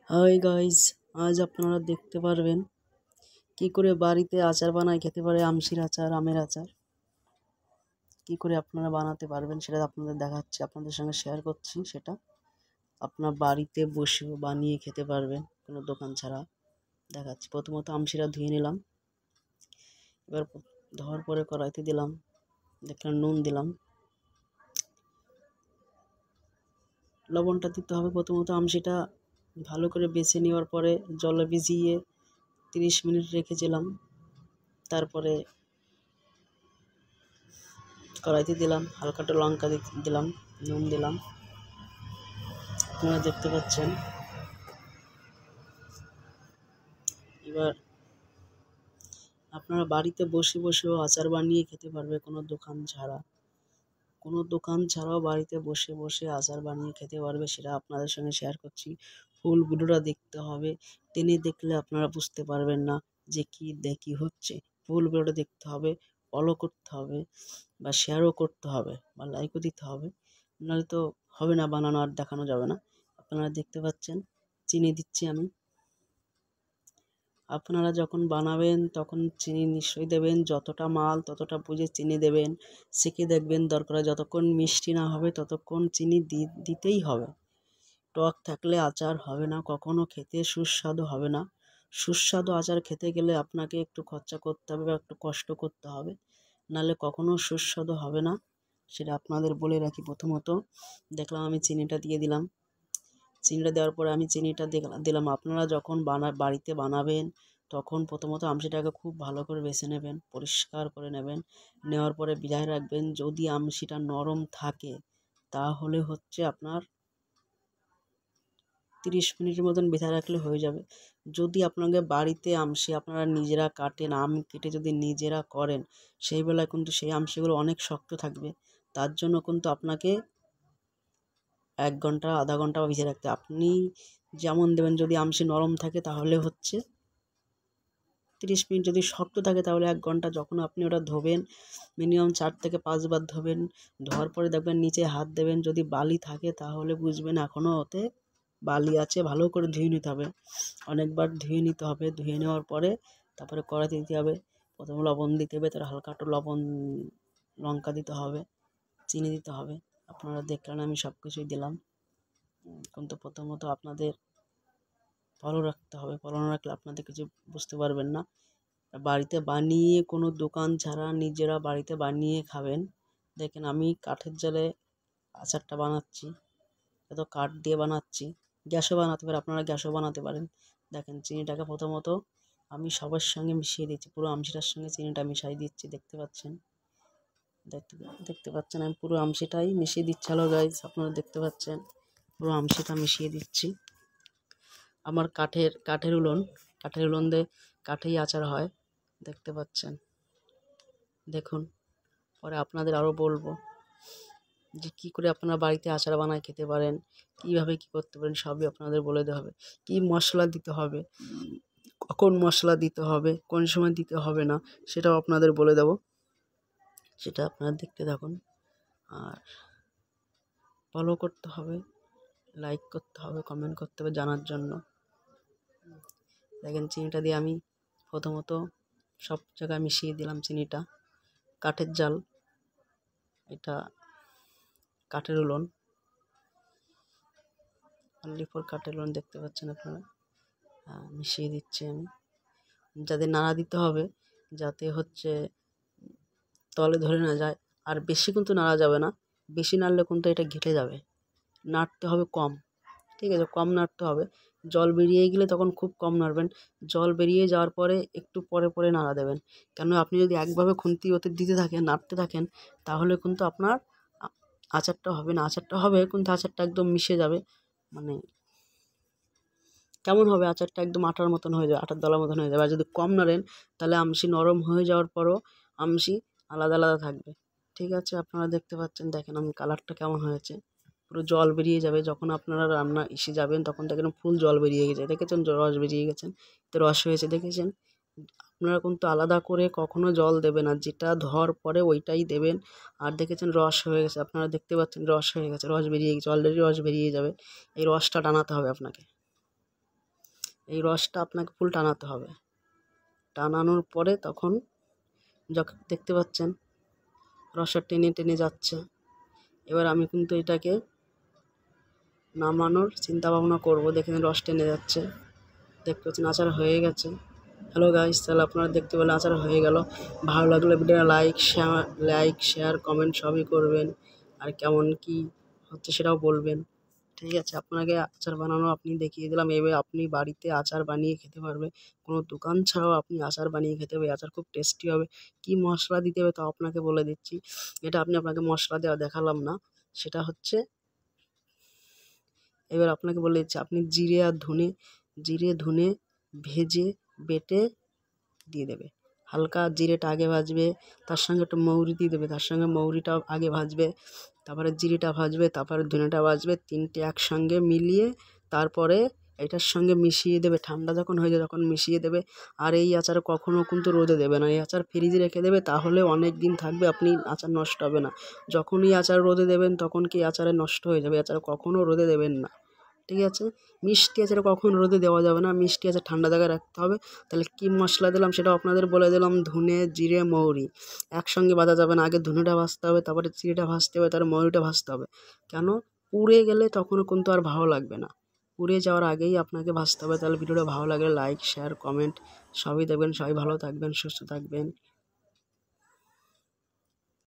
Hi guys, আজ আপনারা দেখতে পারবেন কি করে বাড়িতে আচার বানায় খেতে পারে। আমশির আচার, আমের আচার কি করে আপনারা বানাতে পারবেন সেটা আপনাদের দেখাচ্ছি, আপনাদের সঙ্গে শেয়ার করছি। সেটা আপনার বাড়িতে বসেও বানিয়ে খেতে পারবেন কোনো দোকান ছাড়া। দেখাচ্ছি। প্রথমত আমশিরা ধুয়ে নিলাম। এবার ধোয়ার পরে কড়াইতে দিলাম, দেখলাম নুন দিলাম, লবণটা দিতে হবে। প্রথমত আমশিটা ভালো করে বেছে নেওয়ার পরে জলে ভিজিয়ে 30 মিনিট রেখেছিলাম। তারপরে কড়াইতে দিলাম, হালকা একটু লঙ্কা দিলাম, নুন দিলাম, আপনারা দেখতে পাচ্ছেন। এবার আপনারা বাড়িতে বসে বসেও আচার বানিয়ে খেতে পারবে কোনো দোকান ছাড়াও বাড়িতে বসে বসে আচার বানিয়ে খেতে পারবে। সেটা আপনাদের সঙ্গে শেয়ার করছি। ফুল ভিডিওটা দেখতে হবে, টেনে দেখলে আপনারা বুঝতে পারবেন না যে কি হচ্ছে। ফুল ভিডিওটা দেখতে হবে, ফলো করতে হবে, বা শেয়ারও করতে হবে, বা লাইকও দিতে হবে, নাহলে তো হবে না, বানানো আর দেখানো যাবে না। আপনারা দেখতে পাচ্ছেন চিনি দিচ্ছি আমি। আপনারা যখন বানাবেন তখন চিনি নিশ্চয়ই দেবেন, যতটা মাল ততটা বুঝে চিনি দেবেন। সেকে দেখবেন, দরকার যতক্ষণ মিষ্টি না হবে ততক্ষণ চিনি দিতেই হবে। টক থাকলে আচার হবে না, কখনো খেতে সুস্বাদু হবে না। সুস্বাদু আচার খেতে গেলে আপনাকে একটু খরচা করতে হবে বা একটু কষ্ট করতে হবে, নাহলে কখনো সুস্বাদু হবে না। সেটা আপনাদের বলে রাখি। প্রথমত দেখলাম আমি চিনিটা দিয়ে দিলাম। চিনিটা দেওয়ার পরে আমি চিনিটা দিলাম। আপনারা যখন বাড়িতে বানাবেন তখন প্রথমত আমশিটাকে খুব ভালো করে বেছে নেবেন, পরিষ্কার করে নেবেন। নেওয়ার পরে ভিজায় রাখবেন। যদি আমশিটা নরম থাকে তাহলে হচ্ছে আপনার 30 মিনিটের মতন ভিজায় রাখলে হয়ে যাবে। যদি আপনাকে বাড়িতে আমশি আপনারা নিজেরা কাটেন, আম কেটে যদি নিজেরা করেন, সেই বেলায় কিন্তু সেই আমশিগুলো অনেক শক্ত থাকবে। তার জন্য কিন্তু আপনাকে 1 ঘন্টা আধা ঘন্টা ভিজিয়ে রাখতে। আপনি যেমন দেবেন, যদি আমশি নরম থাকে তাহলে হচ্ছে 30 মিনিট, যদি শক্ত থাকে তাহলে 1 ঘন্টা। যখন আপনি ওটা ধোবেন মিনিমাম 4 থেকে 5 বার ধোবেন। ধোয়ার পরে দেখবেন নিচে হাত দেবেন, যদি বালি থাকে তাহলে বুঝবেন এখনও ওতে বালি আছে। ভালো করে ধুয়ে নিতে হবে, অনেকবার ধুয়ে নিতে হবে। ধুয়ে নেওয়ার পরে তারপরে কড়াইতে দিতে হবে। প্রথমে লবণ দিতে হবে, তার হালকা একটু লঙ্কা দিতে হবে, চিনি দিতে হবে। আপনারা দেখলেন আমি সব কিছুই দিলাম, কিন্তু প্রথমত আপনাদের ফলো রাখতে হবে। ফলো না রাখলে আপনাদের কিছু বুঝতে পারবেন না। বাড়িতে বানিয়ে কোনো দোকান ছাড়া নিজেরা বাড়িতে বানিয়ে খাবেন। দেখেন আমি কাঠের জালে আচারটা বানাচ্ছি, এত কাঠ দিয়ে বানাচ্ছি। গ্যাসও বানাতে পারেন, আপনারা গ্যাসও বানাতে পারেন। দেখেন চিনিটাকে প্রথমত আমি সবার সঙ্গে মিশিয়ে দিচ্ছি, পুরো আমশিটার সঙ্গে চিনিটা মিশিয়ে দিচ্ছি। দেখতে পাচ্ছেন, দেখতে পাচ্ছেন আমি পুরো আমশিটাই মিশিয়ে দিচ্ছি। হ্যালো গাইজ, আপনারা দেখতে পাচ্ছেন পুরো আমশিটা মিশিয়ে দিচ্ছি। আমার কাঠের উনুন দিয়ে কাঠেই আচার হয়, দেখতে পাচ্ছেন। দেখুন, পরে আপনাদের আরও বলবো যে কী করে আপনারা বাড়িতে আচার বানায় খেতে পারেন, কীভাবে কী করতে পারেন, সবই আপনাদের বলে দেওয়া হবে। কী মশলা দিতে হবে, কখন মশলা দিতে হবে, কোন সময় দিতে হবে না, সেটাও আপনাদের বলে দেবো। সেটা আপনারা দেখতে থাকুন, আর ফলো করতে হবে, লাইক করতে হবে, কমেন্ট করতে হবে জানার জন্য। দেখেন চিনিটা দিয়ে আমি প্রথমত সব জায়গায় মিশিয়ে দিলাম চিনিটা। কাঠের জাল, এটা কাঠের উনুন, অনলি ফর কাঠের উনুন, দেখতে পাচ্ছেন আপনারা। মিশিয়ে দিচ্ছি আমি, যাতে নাড়া দিতে হবে, যাতে হচ্ছে তলে ধরে না যায়। আর বেশি কিন্তু নাড়া যাবে না, বেশি নাড়লে কিন্তু এটা ঘেটে যাবে। নাড়তে হবে কম, ঠিক আছে, কম নাড়তে হবে। জল বেরিয়ে গেলে তখন খুব কম নাড়বেন। জল বেরিয়ে যাওয়ার পরে একটু পরে পরে নাড়া দেবেন। কেন আপনি যদি একভাবে খুন্তি ওতে দিতে থাকেন, নাড়তে থাকেন, তাহলে কিন্তু আপনার আচারটা হবে না। আচারটা হবে কিন্তু আচারটা একদম মিশে যাবে, মানে কেমন হবে, আচারটা একদম আটার মতন হয়ে যাবে, আটার দলার মতন হয়ে যাবে। আর যদি কম নাড়েন তাহলে আমশি নরম হয়ে যাওয়ার পরও আমশি আলাদা আলাদা থাকবে। ঠিক আছে, আপনারা দেখতে পাচ্ছেন। দেখেন আমি কালারটা কেমন হয়েছে, পুরো জল বেরিয়ে যাবে। যখন আপনারা রান্না এসে যাবেন তখন দেখেন ফুল জল বেরিয়ে গেছে, দেখেছেন, রস বেরিয়ে গেছেন, তো রস হয়েছে, দেখেছেন। আপনারা কিন্তু আলাদা করে কখনো জল দেবেন না, যেটা ধোয়ার পরে ওইটাই দেবেন। আর দেখেছেন রস হয়ে গেছে, আপনারা দেখতে পাচ্ছেন রস হয়ে গেছে, রস বেরিয়ে গেছে, অলরেডি রস বেরিয়ে যাবে। এই রসটা টানাতে হবে আপনাকে। এই রসটা আপনাকে ফুল টানাতে হবে। টানানোর পরে তখন যখন দেখতে পাচ্ছেন রসটা টেনে টেনে যাচ্ছে, এবার আমি কিন্তু এটাকে নামানোর চিন্তা ভাবনা করবো। দেখেন রস টেনে যাচ্ছে, দেখতে পাচ্ছেন আচার হয়ে গেছে। হ্যালো গাইস, তাহলে আপনারা দেখতে পেলে আচার হয়ে গেল। ভালো লাগলে ভিডিওটা লাইক শেয়ার কমেন্ট সবই করবেন, আর কেমন কি হচ্ছে সেটাও বলবেন। ঠিক আছে, আপনাকে আচার বানানো আপনি দেখিয়ে দিলাম, এবার আপনি বাড়িতে আচার বানিয়ে খেতে পারবে। কোনো দোকান ছাড়াও আপনি আচার বানিয়ে খেতে হবে। আচার খুব টেস্টি হবে। কি মশলা দিতে হবে তাও আপনাকে বলে দিচ্ছি। এটা আপনাকে মশলা দেওয়া দেখালাম না, সেটা হচ্ছে এবার আপনাকে বলে দিচ্ছি, আপনি জিরে ধনে ভেজে বেটে দিয়ে দেবে। হালকা জিরেটা আগে ভাজবে, তার সঙ্গে একটু মৌরি দিয়ে দেবে, তার সঙ্গে মৌরিটাও আগে ভাজবে, তারপরে জিরেটা ভাজবে, তারপরে ধনেটা ভাজবে, তিনটে একসঙ্গে মিলিয়ে তারপরে এটার সঙ্গে মিশিয়ে দেবে। ঠান্ডা যখন হয়ে যাবে তখন মিশিয়ে দেবে। আর এই আচার কখনও কিন্তু রোদে দেবে না, এই আচার ফ্রিজে রেখে দেবে, তাহলে অনেক দিন থাকবে, আপনি আচার নষ্ট হবে না। যখনই আচার রোদে দেবেন তখন কি আচারে নষ্ট হয়ে যাবে। আচার কখনও রোদে দেবেন না, ঠিক আছে? মিষ্টি আচার কখন রোদে দেওয়া যাবে না, মিষ্টি আচার ঠান্ডা জায়গায় রাখতে হবে। তাহলে কী মশলা দিলাম সেটাও আপনাদের বলে দিলাম। ধনে জিরে মৌরি একসঙ্গে ভাজা যাবে না, আগে ধনেটা ভাজতে হবে, তারপরে জিরেটা ভাজতে হবে, তারপরে মৌরিটা ভাজতে হবে। কেন? পুড়ে গেলে তখনও কিন্তু আর ভালো লাগবে না, পুড়ে যাওয়ার আগেই আপনাকে ভাজতে হবে। তাহলে ভিডিওটা ভালো লাগলে লাইক শেয়ার কমেন্ট সবই দেবেন। সবাই ভালো থাকবেন, সুস্থ থাকবেন।